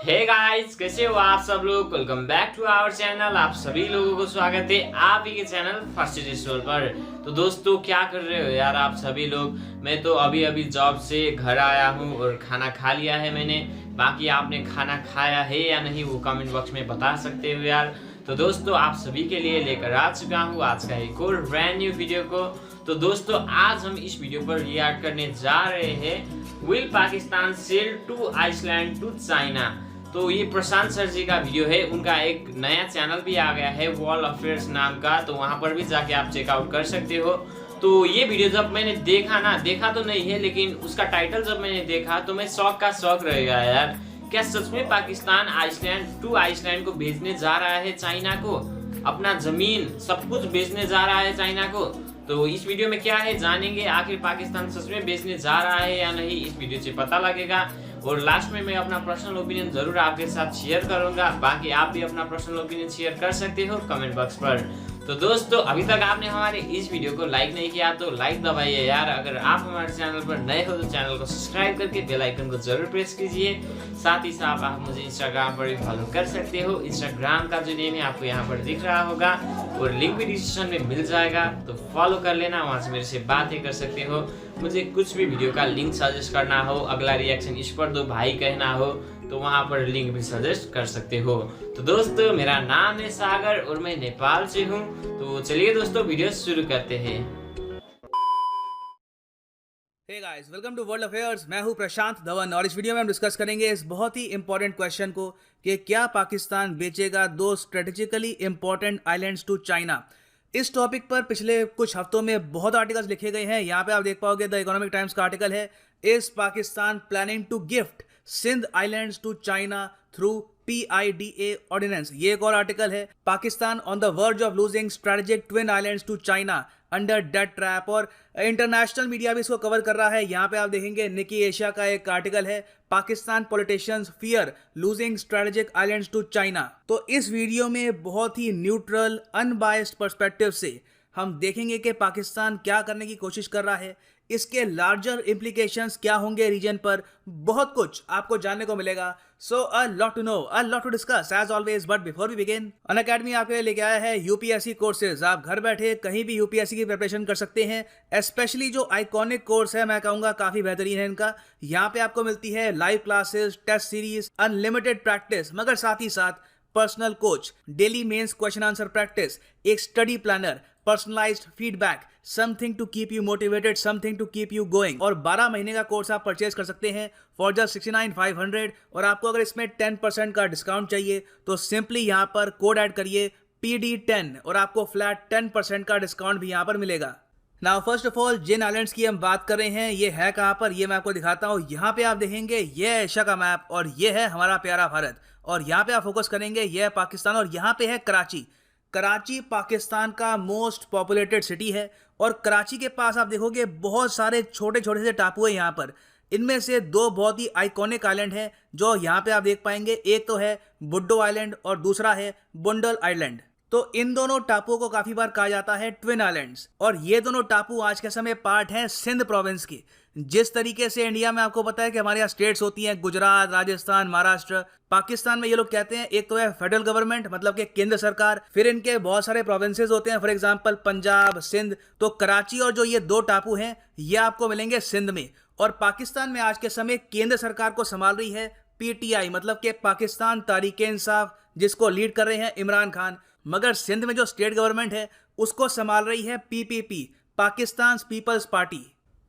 Hey guys, कैसे हो आप सब लोग। Welcome back to our channel. आप सभी लोगों को स्वागत है आप ही के चैनल फर्स्ट स्टोर पर। तो दोस्तों, क्या कर रहे हो यार आप सभी लोग। मैं तो अभी जॉब से घर आया हूँ और खाना खा लिया है मैंने। बाकी आपने खाना खाया है या नहीं वो कमेंट बॉक्स में बता सकते हो यार। तो दोस्तों, आप सभी के लिए लेकर आ चुका हूँ आज का एक और ब्रांड न्यू वीडियो को। तो दोस्तों, आज हम इस वीडियो पर रिएक्ट करने जा रहे हैं will Pakistan sell two island to China. तो ये प्रशांत सर जी का वीडियो है। उनका एक नया चैनल भी आ गया है वर्ल्ड अफेयर्स नाम का, तो वहां पर भी जाके आप चेकआउट कर सकते हो। तो ये वीडियो जब मैंने देखा तो नहीं है, लेकिन उसका टाइटल जब मैंने देखा तो मैं शौक का शौक रह गया यार। क्या सच में पाकिस्तान आइसलैंड को भेजने जा रहा है चाइना को, अपना जमीन सब कुछ बेचने जा रहा है चाइना को। तो इस वीडियो में क्या है जानेंगे, आखिर पाकिस्तान सच में बेचने जा रहा है या नहीं, इस वीडियो से पता लगेगा। और लास्ट में मैं अपना पर्सनल ओपिनियन जरूर आपके साथ शेयर करूंगा। बाकी आप भी अपना पर्सनल ओपिनियन शेयर कर सकते हो कमेंट बॉक्स पर। तो दोस्तों, अभी तक आपने हमारे इस वीडियो को लाइक नहीं किया तो लाइक दबाइए यार। अगर आप हमारे चैनल पर नए हो तो चैनल को सब्सक्राइब करके बेल आइकन को जरूर प्रेस कीजिए। साथ ही साथ आप मुझे इंस्टाग्राम पर भी फॉलो कर सकते हो। इंस्टाग्राम का जो नेम है आपको यहाँ पर दिख रहा होगा और लिंक भी डिस्क्रिप्शन में मिल जाएगा, तो फॉलो कर लेना। वहाँ से मेरे से बातें कर सकते हो। मुझे कुछ भी वीडियो का लिंक सजेस्ट करना हो, अगला रिएक्शन इस पर दो भाई कहना हो, तो वहां पर लिंक भी सजेस्ट कर सकते हो। तो दोस्तों, मेरा नाम है सागर और मैं नेपाल से हूं। तो चलिए दोस्तों, वीडियो शुरू करते हैं। Hey guys, welcome to world affairs. मैं हूं प्रशांत धवन और इस वीडियो में हम डिस्कस करेंगे इस बहुत ही इंपॉर्टेंट क्वेश्चन को कि क्या पाकिस्तान बेचेगा दो strategically important islands to China. इस टॉपिक पर पिछले कुछ हफ्तों में बहुत आर्टिकल्स लिखे गए हैं। यहाँ पे आप देख पाओगे द इकोनॉमिक टाइम्स का आर्टिकल है, is Pakistan planning to gift Sindh islands to China through PIDA ordinance. ये एक और आर्टिकल है, Pakistan on the verge of losing strategic twin islands to China under debt trap. और इंटरनेशनल मीडिया भी इसको कवर कर रहा है। यहाँ पे आप देखेंगे निकी एशिया का एक आर्टिकल है, Pakistan politicians fear losing strategic islands to China. तो इस वीडियो में बहुत ही न्यूट्रल अनबायस्ड पर्सपेक्टिव से हम देखेंगे कि पाकिस्तान क्या करने की कोशिश कर रहा है, इसके लार्जर इम्प्लीकेशंस क्या होंगे रीजन पर, बहुत कुछ आपको जानने को मिलेगा। So a lot to know, a lot to discuss as always. But before we begin, Unacademy आपके लिए लेके आया है यूपीएससी कोर्सेज। आप घर बैठे कहीं भी यूपीएससी की प्रिपरेशन कर सकते हैं। स्पेशली जो आइकॉनिक कोर्स है, मैं कहूंगा काफी बेहतरीन है इनका। यहाँ पे आपको मिलती है live classes, test series, unlimited practice, मगर साथ ही साथ personal coach, daily mains question answer practice, एक study planner, personalised feedback, something to keep you motivated, something to keep you going. और 12 महीने का कोर्स आप परचेज कर सकते हैं फॉर जस्ट 69,500। और आपको अगर इसमें 10% का डिस्काउंट चाहिए तो सिंपली यहाँ पर कोड ऐड करिए PD10 और आपको फ्लैट 10% का डिस्काउंट भी यहाँ पर मिलेगा। नाउ फर्स्ट ऑफ ऑल, जिन आइलैंड्स की हम बात कर रहे हैं ये है कहाँ पर, ये मैं आपको दिखाता हूँ। यहाँ पे आप देखेंगे ये है एशिया का मैप और ये है हमारा प्यारा भारत। और यहाँ पे आप फोकस करेंगे ये है पाकिस्तान और यहाँ पे है कराची। कराची पाकिस्तान का मोस्ट पॉपुलेटेड सिटी है और कराची के पास आप देखोगे बहुत सारे छोटे छोटे से टापू है यहाँ पर। इनमें से दो बहुत ही आइकॉनिक आइलैंड हैं जो यहाँ पे आप देख पाएंगे। एक तो है बुड्डो आइलैंड और दूसरा है बुंडल आइलैंड। तो इन दोनों टापुओं को काफी बार कहा जाता है ट्विन आइलैंड्स। और ये दोनों टापू आज के समय पार्ट हैं सिंध प्रोविंस की। जिस तरीके से इंडिया में आपको पता है कि हमारे यहाँ स्टेट्स होती हैं, गुजरात, राजस्थान, महाराष्ट्र, पाकिस्तान में ये लोग कहते हैं एक तो है फेडरल गवर्नमेंट, मतलब कि केंद्र सरकार, फिर इनके बहुत सारे प्रोविंसेस होते हैं, फॉर एग्जांपल पंजाब, सिंध। तो कराची और जो ये दो टापू हैं ये आपको मिलेंगे सिंध में। और पाकिस्तान में आज के समय केंद्र सरकार को संभाल रही है PTI, मतलब कि पाकिस्तान तहरीक इंसाफ, जिसको लीड कर रहे हैं इमरान खान। मगर सिंध में जो स्टेट गवर्नमेंट है उसको संभाल रही है PPP, Pakistan Peoples Party.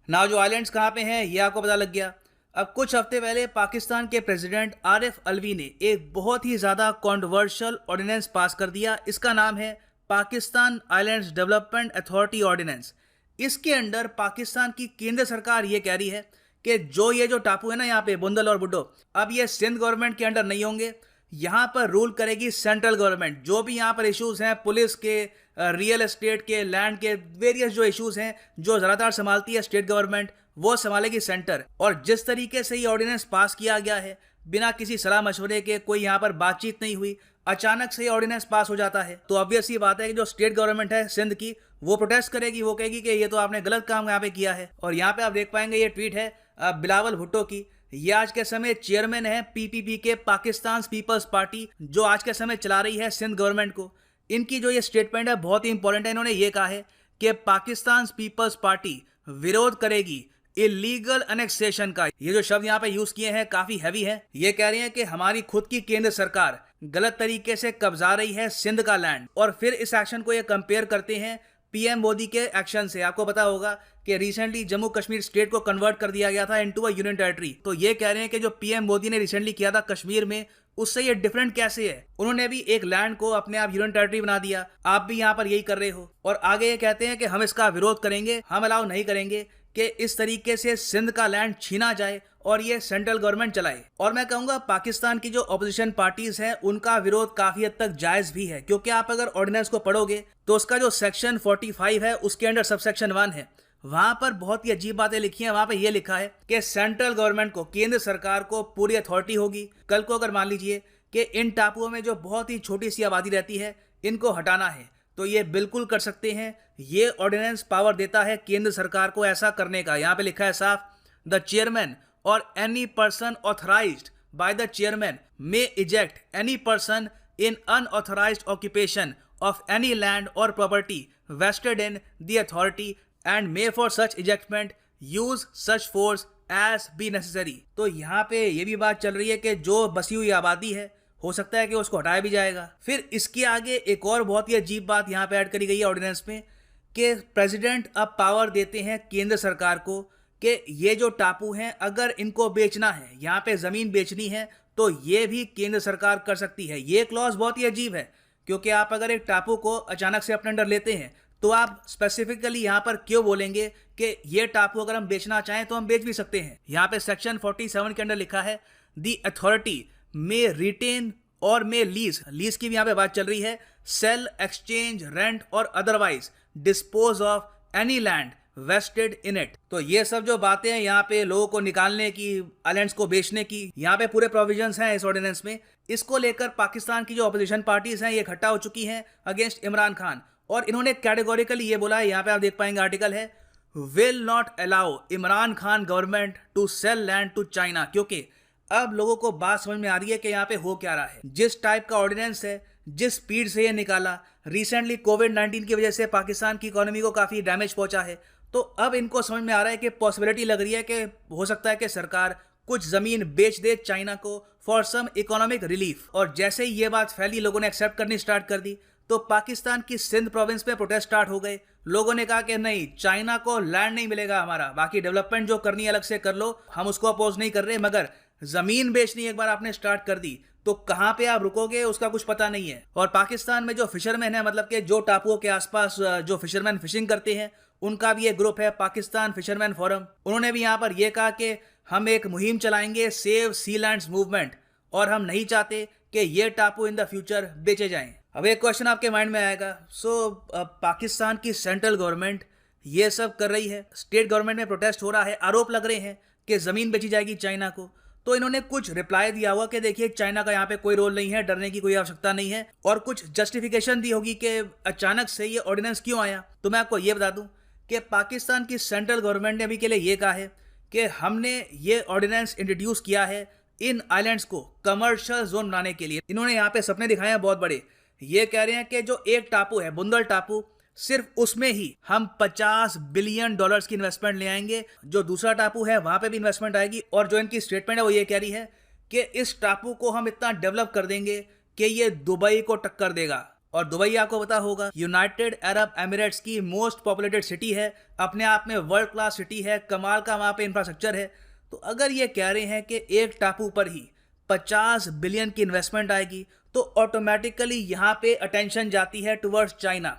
Now जो आइलैंड्स कहाँ पे हैं ये आपको पता लग गया। अब कुछ हफ्ते पहले पाकिस्तान के प्रेसिडेंट आरिफ अलवी ने एक बहुत ही ज्यादा कॉन्ट्रोवर्शियल ऑर्डिनेंस पास कर दिया। इसका नाम है Pakistan Islands Development Authority Ordinance. इसके अंडर पाकिस्तान की केंद्र सरकार ये कह रही है कि ये जो टापू है ना यहाँ पे बुंदल और बुड्डो, अब ये सिंध गवर्नमेंट के अंडर नहीं होंगे। यहाँ पर रूल करेगी सेंट्रल गवर्नमेंट। जो भी यहाँ पर इश्यूज हैं पुलिस के, रियल एस्टेट के, लैंड के, वेरियस जो इश्यूज हैं जो ज़्यादातर संभालती है स्टेट गवर्नमेंट, वो संभालेगी सेंटर। और जिस तरीके से ये ऑर्डिनेंस पास किया गया है बिना किसी सलाह मशवरे के, कोई यहाँ पर बातचीत नहीं हुई, अचानक से ये ऑर्डिनेंस पास हो जाता है, तो ऑब्वियस ये बात है कि जो स्टेट गवर्नमेंट है सिंध की वो प्रोटेस्ट करेगी। वो कहेगी कि ये तो आपने गलत काम यहाँ पे किया है। और यहाँ पे आप देख पाएंगे ये ट्वीट है बिलावल भुट्टो की, ये आज के समय चेयरमैन है पीपीपी के, पाकिस्तान पीपल्स पार्टी, जो आज के समय चला रही है सिंध गवर्नमेंट को। इनकी जो ये स्टेटमेंट है बहुत ही इंपॉर्टेंट है। इन्होंने ये कहा है कि पाकिस्तान पीपल्स पार्टी विरोध करेगी इलीगल अनेक्सेशन का। ये जो शब्द यहाँ पे यूज किए हैं काफी हैवी है। ये कह रही है कि हमारी खुद की केंद्र सरकार गलत तरीके से कब्जा रही है सिंध का लैंड, और फिर इस एक्शन को ये कंपेयर करते हैं पीएम मोदी के एक्शन से। आपको पता होगा कि रिसेंटली जम्मू कश्मीर स्टेट को कन्वर्ट कर दिया गया था इनटू अ यूनियन टेरिटरी। तो ये कह रहे हैं कि जो पीएम मोदी ने रिसेंटली किया था कश्मीर में, उससे ये डिफरेंट कैसे है। उन्होंने भी एक लैंड को अपने आप यूनियन टेरिटरी बना दिया, आप भी यहाँ पर यही कर रहे हो। और आगे ये कहते हैं कि हम इसका विरोध करेंगे, हम अलाउ नहीं करेंगे कि इस तरीके से सिंध का लैंड छीना जाए और ये सेंट्रल गवर्नमेंट चलाए। और मैं कहूंगा पाकिस्तान की जो ऑपोजिशन पार्टीज हैं उनका विरोध काफी हद तक जायज भी है, क्योंकि आप अगर ऑर्डिनेंस को पढ़ोगे तो उसका जो सेक्शन 45 है उसके अंडर सबसेक्शन 1 है, वहां पर बहुत ही अजीब बातें लिखी हैं। वहां पे ये लिखा है कि सेंट्रल गवर्नमेंट को, केंद्र सरकार को पूरी अथॉरिटी होगी। कल को अगर मान लीजिए कि इन टापुओं में जो बहुत ही छोटी सी आबादी रहती है इनको हटाना है, तो ये बिल्कुल कर सकते हैं। ये ऑर्डिनेंस पावर देता है केंद्र सरकार को ऐसा करने का। यहाँ पे लिखा है साफ, the chairman or any person authorised by the chairman may eject any person in unauthorised occupation of any land or property vested in the authority and may for such ejectment use such force as be necessary. तो यहाँ पे ये भी बात चल रही है कि जो बसी हुई आबादी है हो सकता है कि उसको हटाया भी जाएगा। फिर इसके आगे एक और बहुत ही अजीब बात यहाँ पे ऐड करी गई है ऑर्डिनेंस में कि प्रेसिडेंट अब पावर देते हैं केंद्र सरकार को कि ये जो टापू हैं अगर इनको बेचना है, यहाँ पे जमीन बेचनी है, तो ये भी केंद्र सरकार कर सकती है। ये क्लॉज बहुत ही अजीब है, क्योंकि आप अगर एक टापू को अचानक से अपने अंडर लेते हैं तो आप स्पेसिफिकली यहाँ पर क्यों बोलेंगे कि ये टापू अगर हम बेचना चाहें तो हम बेच भी सकते हैं। यहाँ पे सेक्शन 47 के अंदर लिखा है द अथॉरिटी मे रिटेन और मे लीज, लीज की भी यहाँ पे बात चल रही है, सेल, एक्सचेंज, रेंट और otherwise dispose of any land vested in it. तो ये सब जो बातें हैं यहाँ पे लोगों को निकालने की, आइलैंड्स को बेचने की, यहाँ पे पूरे प्रोविजंस हैं इस ऑर्डिनेंस में। इसको लेकर पाकिस्तान की जो अपोजिशन पार्टीज हैं ये इकट्ठा हो चुकी हैं अगेंस्ट इमरान खान, और इन्होंने कैटेगोरिकली ये बोला है, यहाँ पे आप देख पाएंगे आर्टिकल है, will not allow Imran Khan government to sell land to China. क्योंकि अब लोगों को बात समझ में आ रही है कि यहाँ पे हो क्या रहा है। जिस टाइप का ऑर्डिनेंस है, जिस स्पीड से ये निकाला, रिसेंटली कोविड-19 की वजह से पाकिस्तान की इकोनॉमी को काफी डैमेज पहुंचा है, तो अब इनको समझ में आ रहा है कि पॉसिबिलिटी लग रही है कि हो सकता है कि सरकार कुछ जमीन बेच दे चाइना को फॉर सम इकोनॉमिक रिलीफ। और जैसे ही ये बात फैली, लोगों ने एक्सेप्ट करनी स्टार्ट कर दी, तो पाकिस्तान की सिंध प्रोविंस में प्रोटेस्ट स्टार्ट हो गए। लोगों ने कहा कि नहीं, चाइना को लैंड नहीं मिलेगा हमारा, बाकी डेवलपमेंट जो करनी है अलग से कर लो, हम उसको अपोज नहीं कर रहे, मगर जमीन बेचनी एक बार आपने स्टार्ट कर दी तो कहां पे आप रुकोगे उसका कुछ पता नहीं है। और पाकिस्तान में जो फिशरमैन है, मतलब कि जो टापुओं के आसपास जो फिशरमैन फिशिंग करते हैं, उनका भी एक ग्रुप है पाकिस्तान फिशरमैन फोरम। उन्होंने भी यहाँ पर यह कहा कि हम एक मुहिम चलाएंगे, सेव सी लैंड्स मूवमेंट, और हम नहीं चाहते कि ये टापू इन द फ्यूचर बेचे जाएं। अब एक क्वेश्चन आपके माइंड में आएगा, पाकिस्तान की सेंट्रल गवर्नमेंट ये सब कर रही है, स्टेट गवर्नमेंट में प्रोटेस्ट हो रहा है, आरोप लग रहे हैं कि जमीन बेची जाएगी चाइना को, तो इन्होंने कुछ रिप्लाई दिया हुआ कि देखिए चाइना का यहाँ पे कोई रोल नहीं है, डरने की कोई आवश्यकता नहीं है, और कुछ जस्टिफिकेशन दी होगी कि अचानक से ये ऑर्डिनेंस क्यों आया। तो मैं आपको ये बता दूं कि पाकिस्तान की सेंट्रल गवर्नमेंट ने अभी के लिए ये कहा है कि हमने ये ऑर्डिनेंस इंट्रोड्यूस किया है इन आइलैंड्स को कमर्शियल जोन बनाने के लिए। इन्होंने यहाँ पे सपने दिखाए हैं बहुत बड़े। ये कह रहे हैं कि जो एक टापू है बुंदल टापू, सिर्फ उसमें ही हम $50 बिलियन की इन्वेस्टमेंट ले आएंगे। जो दूसरा टापू है वहां पे भी इन्वेस्टमेंट आएगी, और जो इनकी स्टेटमेंट है वो ये कह रही है कि इस टापू को हम इतना डेवलप कर देंगे कि ये दुबई को टक्कर देगा। और दुबई आपको पता होगा यूनाइटेड अरब एमिरेट्स की मोस्ट पॉपुलेटेड सिटी है, अपने आप में वर्ल्ड क्लास सिटी है, कमाल का वहां पे इंफ्रास्ट्रक्चर है। तो अगर ये कह रहे हैं कि एक टापू पर ही 50 बिलियन की इन्वेस्टमेंट आएगी, तो ऑटोमेटिकली यहाँ पे अटेंशन जाती है टुवर्ड्स चाइना,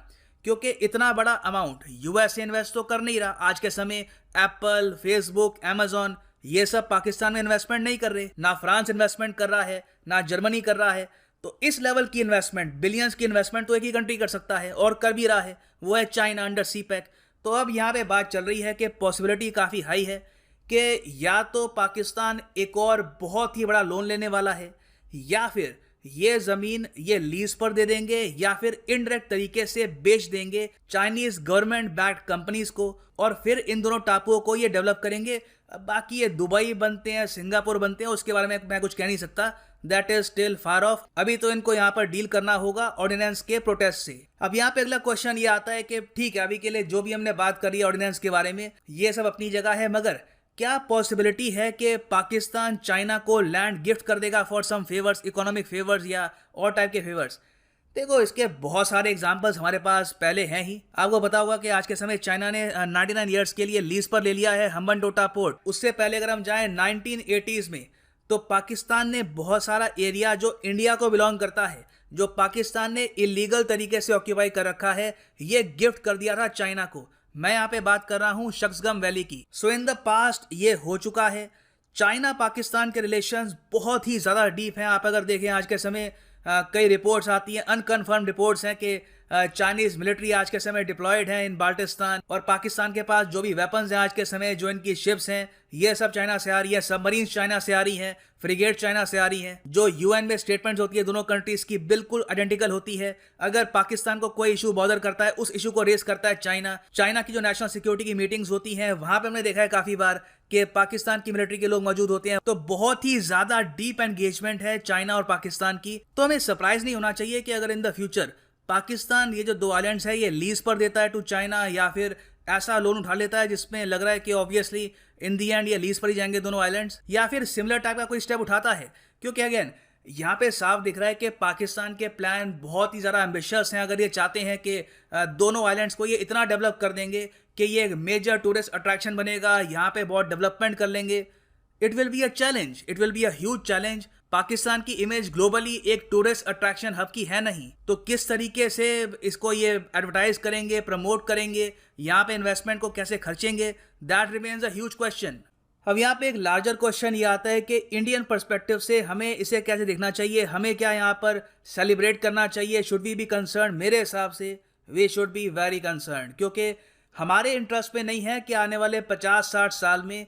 क्योंकि इतना बड़ा अमाउंट यूएसए इन्वेस्ट तो कर नहीं रहा। आज के समय एप्पल, फेसबुक, अमेजॉन ये सब पाकिस्तान में इन्वेस्टमेंट नहीं कर रहे, ना फ्रांस इन्वेस्टमेंट कर रहा है, ना जर्मनी कर रहा है। तो इस लेवल की इन्वेस्टमेंट, बिलियंस की इन्वेस्टमेंट तो एक ही कंट्री कर सकता है, और कर भी रहा है, वो है चाइना अंडर सीपैक। तो अब यहाँ पे बात चल रही है कि पॉसिबिलिटी काफ़ी हाई है कि या तो पाकिस्तान एक और बहुत ही बड़ा लोन लेने वाला है, या फिर ये जमीन ये लीज पर दे देंगे या फिर इनडायरेक्ट तरीके से बेच देंगे चाइनीज गवर्नमेंट बैक्ड कंपनीज को, और फिर इन दोनों टापुओं को ये डेवलप करेंगे। बाकी ये दुबई बनते हैं, सिंगापुर बनते हैं, उसके बारे में मैं कुछ कह नहीं सकता, that is still far of. अभी तो इनको यहाँ पर डील करना होगा ऑर्डिनेंस के प्रोटेस्ट से। अब यहाँ पे अगला क्वेश्चन ये आता है कि ठीक है, अभी के लिए जो भी हमने बात करी ऑर्डिनेंस के बारे में ये सब अपनी जगह है, मगर क्या पॉसिबिलिटी है कि पाकिस्तान चाइना को लैंड गिफ्ट कर देगा for some favours, economic favours या और टाइप के फेवर्स? देखो, इसके बहुत सारे एग्जांपल्स हमारे पास पहले हैं ही। आपको पता होगा कि आज के समय चाइना ने 99 ईयर्स के लिए लीज पर ले लिया है हम्बनटोटा पोर्ट। उससे पहले अगर हम जाएं 1980s में, तो पाकिस्तान ने बहुत सारा एरिया जो इंडिया को बिलोंग करता है, जो पाकिस्तान ने इलीगल तरीके से ऑक्यूपाई कर रखा है, ये गिफ्ट कर दिया था चाइना को। मैं यहाँ पे बात कर रहा हूँ शक्सगम वैली की। सो इन द पास्ट ये हो चुका है। चाइना पाकिस्तान के रिलेशंस बहुत ही ज़्यादा डीप हैं। आप अगर देखें आज के समय कई रिपोर्ट्स आती हैं, अनकन्फर्म रिपोर्ट्स हैं कि चाइनीज मिलिट्री आज के समय डिप्लॉयड है इन बाल्टिस्तान, और पाकिस्तान के पास जो भी वेपन्स हैं आज के समय, जो इनकी शिप्स हैं, ये सब चाइना से आ रही है, सबमरीन्स चाइना से आ रही हैं, फ्रिगेट चाइना से आ रही हैं। जो यूएन में स्टेटमेंट्स होती है दोनों कंट्रीज की बिल्कुल आइडेंटिकल होती है। अगर पाकिस्तान को कोई इशू बॉदर करता है, उस इशू को रेस करता है चाइना। चाइना की जो नेशनल सिक्योरिटी की मीटिंग्स होती हैं, वहां पे हमने देखा है काफी बार कि पाकिस्तान की मिलिट्री के लोग मौजूद होते हैं। तो बहुत ही ज्यादा डीप एंगेजमेंट है चाइना और पाकिस्तान की। तो हमें सरप्राइज नहीं होना चाहिए कि अगर इन द फ्यूचर पाकिस्तान ये जो 2 आइलैंड्स है ये लीज पर देता है टू चाइना, या फिर ऐसा लोन उठा लेता है जिसमें लग रहा है कि ऑब्वियसली इन दी एंड ये लीज पर ही जाएंगे दोनों आइलैंड्स, या फिर सिमिलर टाइप का कोई स्टेप उठाता है। क्योंकि अगेन यहाँ पे साफ दिख रहा है कि पाकिस्तान के प्लान बहुत ही ज़्यादा एम्बिशियस हैं। अगर ये चाहते हैं कि दोनों आइलैंड्स को ये इतना डेवलप कर देंगे कि ये एक मेजर टूरिस्ट अट्रैक्शन बनेगा, यहाँ पे बहुत डेवलपमेंट कर लेंगे, it will be a challenge, it will be a huge challenge. Pakistan की इमेज ग्लोबली एक टूरिस्ट अट्रैक्शन हब की है नहीं, तो किस तरीके से इसको ये एडवर्टाइज करेंगे, प्रमोट करेंगे, यहाँ पे इन्वेस्टमेंट को कैसे खर्चेंगे, that remains a huge question. अब यहाँ पे एक लार्जर क्वेश्चन ये आता है कि इंडियन पर्सपेक्टिव से हमें इसे कैसे देखना चाहिए, हमें क्या यहाँ पर सेलिब्रेट करना चाहिए, शुड वी बी कंसर्न? मेरे हिसाब से we should be very concern, क्योंकि हमारे इंटरेस्ट में नहीं है कि आने वाले 50-60 साल में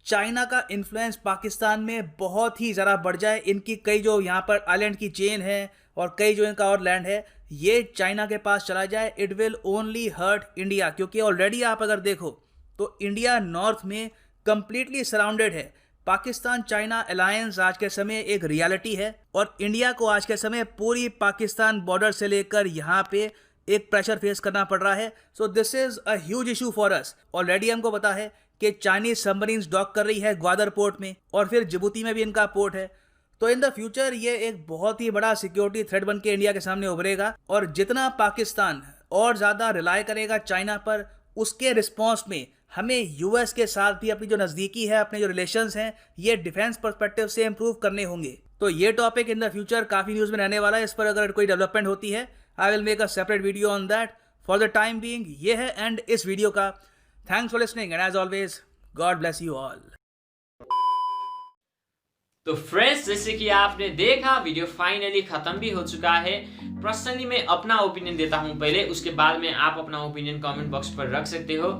चाइना का इन्फ्लुएंस पाकिस्तान में बहुत ही ज़रा बढ़ जाए। इनकी कई जो यहाँ पर आइलैंड की चेन है और कई जो इनका और लैंड है, ये चाइना के पास चला जाए, it will only hurt India. क्योंकि ऑलरेडी आप अगर देखो तो इंडिया नॉर्थ में कंप्लीटली सराउंडेड है। पाकिस्तान चाइना अलायंस आज के समय एक रियलिटी है, और इंडिया को आज के समय पूरी पाकिस्तान बॉर्डर से लेकर यहाँ पे एक प्रेशर फेस करना पड़ रहा है। So this is a huge issue for us. Already हमको पता है कि चाइनीज सबमरीन्स डॉक कर रही है ग्वादर पोर्ट में, और फिर जिबूती में भी इनका पोर्ट है। तो इन द फ्यूचर ये एक बहुत ही बड़ा सिक्योरिटी थ्रेट बन के इंडिया के सामने उभरेगा, और जितना पाकिस्तान और ज़्यादा रिलाय करेगा चाइना पर, उसके रिस्पॉन्स में हमें यूएस के साथ भी अपनी जो नज़दीकी है, अपने जो रिलेशंस हैं, ये डिफेंस पर्सपेक्टिव से इंप्रूव करने होंगे। तो ये टॉपिक इन द फ्यूचर काफ़ी न्यूज़ में रहने वाला है। इस पर अगर कोई डेवलपमेंट होती है, I will make a separate video on that. For the time being ये है एंड इस वीडियो का। Thanks for listening and as always God bless you all. तो फ्रेंड्स, जैसे कि आपने देखा वीडियो फाइनली खत्म भी हो चुका है। पर्सनली मैं अपना ओपिनियन देता हूं पहले, उसके बाद में आप अपना ओपिनियन कमेंट बॉक्स पर रख सकते हो।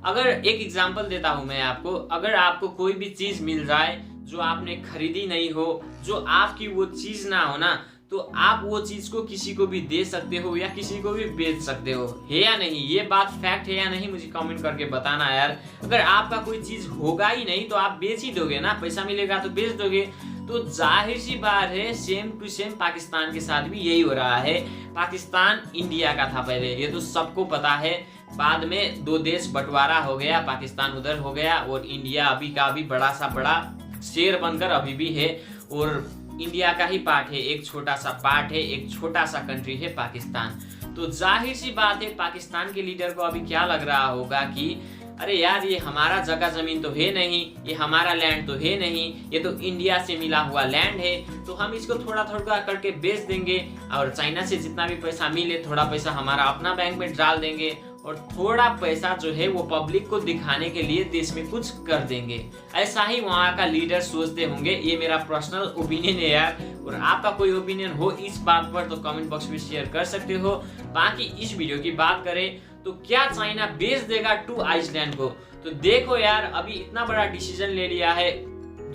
अगर एक एग्जांपल देता हूं मैं आपको, अगर आपको कोई भी चीज मिल जाए जो आपने खरीदी नहीं हो, जो आपकी वो चीज ना हो ना, तो आप वो चीज को किसी को भी दे सकते हो या किसी को भी बेच सकते हो, है या नहीं? ये बात फैक्ट है या नहीं, मुझे कमेंट करके बताना यार। अगर आपका कोई चीज होगा ही नहीं तो आप बेच ही दोगे ना, पैसा मिलेगा तो बेच दोगे। तो जाहिर सी बात है सेम टू सेम पाकिस्तान के साथ भी यही हो रहा है। पाकिस्तान इंडिया का था पहले, ये तो सबको पता है। बाद में 2 देश बंटवारा हो गया, पाकिस्तान उधर हो गया और इंडिया अभी का भी बड़ा सा बड़ा शेर बनकर अभी भी है, और इंडिया का ही पार्ट है, एक छोटा सा पार्ट है, एक छोटा सा कंट्री है पाकिस्तान। तो जाहिर सी बात है पाकिस्तान के लीडर को अभी क्या लग रहा होगा कि अरे यार, ये हमारा जगह जमीन तो है नहीं, ये हमारा लैंड तो है नहीं, ये तो इंडिया से मिला हुआ लैंड है, तो हम इसको थोड़ा थोड़ा करके बेच देंगे, और चाइना से जितना भी पैसा मिले थोड़ा पैसा हमारा अपना बैंक में डाल देंगे, और थोड़ा पैसा जो है वो पब्लिक को दिखाने के लिए देश में कुछ कर देंगे। ऐसा ही वहाँ का लीडर सोचते होंगे। ये मेरा पर्सनल ओपिनियन है यार, और आपका कोई ओपिनियन हो इस बात पर तो कमेंट बॉक्स में शेयर कर सकते हो। बाकी इस वीडियो की बात करें तो क्या चाइना बेच देगा 2 आइलैंड को? तो देखो यार, अभी इतना बड़ा डिसीजन ले लिया है,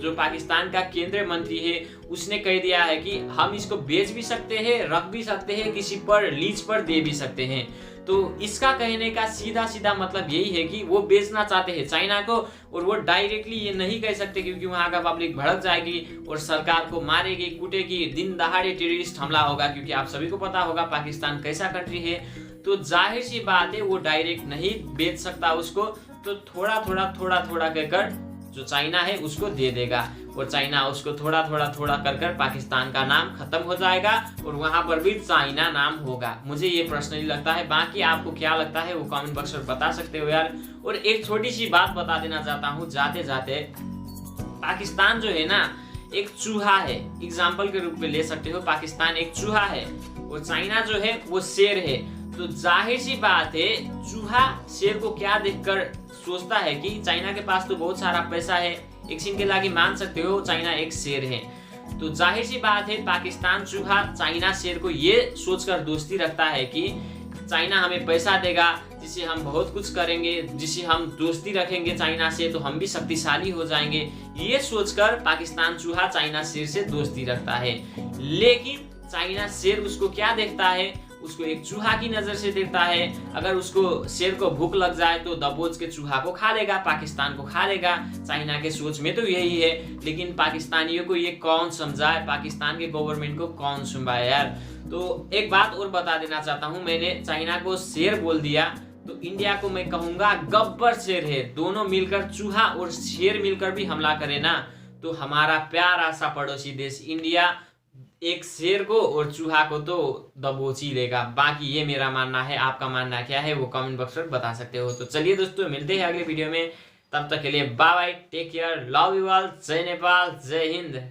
जो पाकिस्तान का केंद्रीय मंत्री है उसने कह दिया है कि हम इसको बेच भी सकते हैं, रख भी सकते हैं, किसी पर लीज पर दे भी सकते हैं। तो इसका कहने का सीधा सीधा मतलब यही है कि वो बेचना चाहते हैं चाइना को, और वो डायरेक्टली ये नहीं कह सकते क्योंकि वहां का पब्लिक भड़क जाएगी और सरकार को मारेगी, कूटेगी, दिन दहाड़े टेररिस्ट हमला होगा, क्योंकि आप सभी को पता होगा पाकिस्तान कैसा कंट्री है। तो जाहिर सी बात है वो डायरेक्ट नहीं बेच सकता उसको, तो थोड़ा थोड़ा कहकर जो चाइना है उसको दे देगा, और चाइना उसको थोड़ा कर कर पाकिस्तान का नाम खत्म हो जाएगा और वहां पर भी चाइना नाम होगा। मुझे ये पर्सनली लगता है, बाकी आपको क्या लगता है वो कमेंट बॉक्स में बता सकते हो यार। और एक छोटी सी बात बता देना चाहता हूँ जाते जाते, पाकिस्तान जो है ना एक चूहा है, एग्जाम्पल के रूप में ले सकते हो। पाकिस्तान एक चूहा है और चाइना जो है वो शेर है। तो जाहिर सी बात है चूहा शेर को क्या देखकर सोचता है कि चाइना के पास तो बहुत सारा पैसा है, एक सीन के लागे मान सकते हो चाइना एक शेर है। तो जाहिर सी बात है पाकिस्तान चूहा चाइना शेर को ये सोचकर दोस्ती रखता है कि चाइना हमें पैसा देगा जिससे हम बहुत कुछ करेंगे, जिससे हम दोस्ती रखेंगे चाइना से तो हम भी शक्तिशाली हो जाएंगे। ये सोचकर पाकिस्तान चूहा चाइना शेर से दोस्ती रखता है, लेकिन चाइना शेर उसको क्या देखता है, उसको एक चूहा की नजर से देखता है। अगर उसको शेर को भूख लग जाए तो दबोच के चूहा को खा लेगा, पाकिस्तान को खा लेगा। चाइना के सोच में तो यही है, लेकिन पाकिस्तानियों को ये कौन समझाए, पाकिस्तान के गवर्नमेंट को कौन सुनवाए यार। तो एक बात और बता देना चाहता हूँ, मैंने चाइना को शेर बोल दिया तो इंडिया को मैं कहूंगा गब्बर शेर है। दोनों मिलकर चूहा और शेर मिलकर भी हमला करे ना तो हमारा प्यारा सा पड़ोसी देश इंडिया एक शेर को और चूहा को तो दबोच ही लेगा। बाकी ये मेरा मानना है, आपका मानना क्या है वो कमेंट बॉक्स में बता सकते हो। तो चलिए दोस्तों मिलते हैं अगले वीडियो में, तब तक के लिए bye bye, take care, love you all, जय नेपाल, जय हिंद।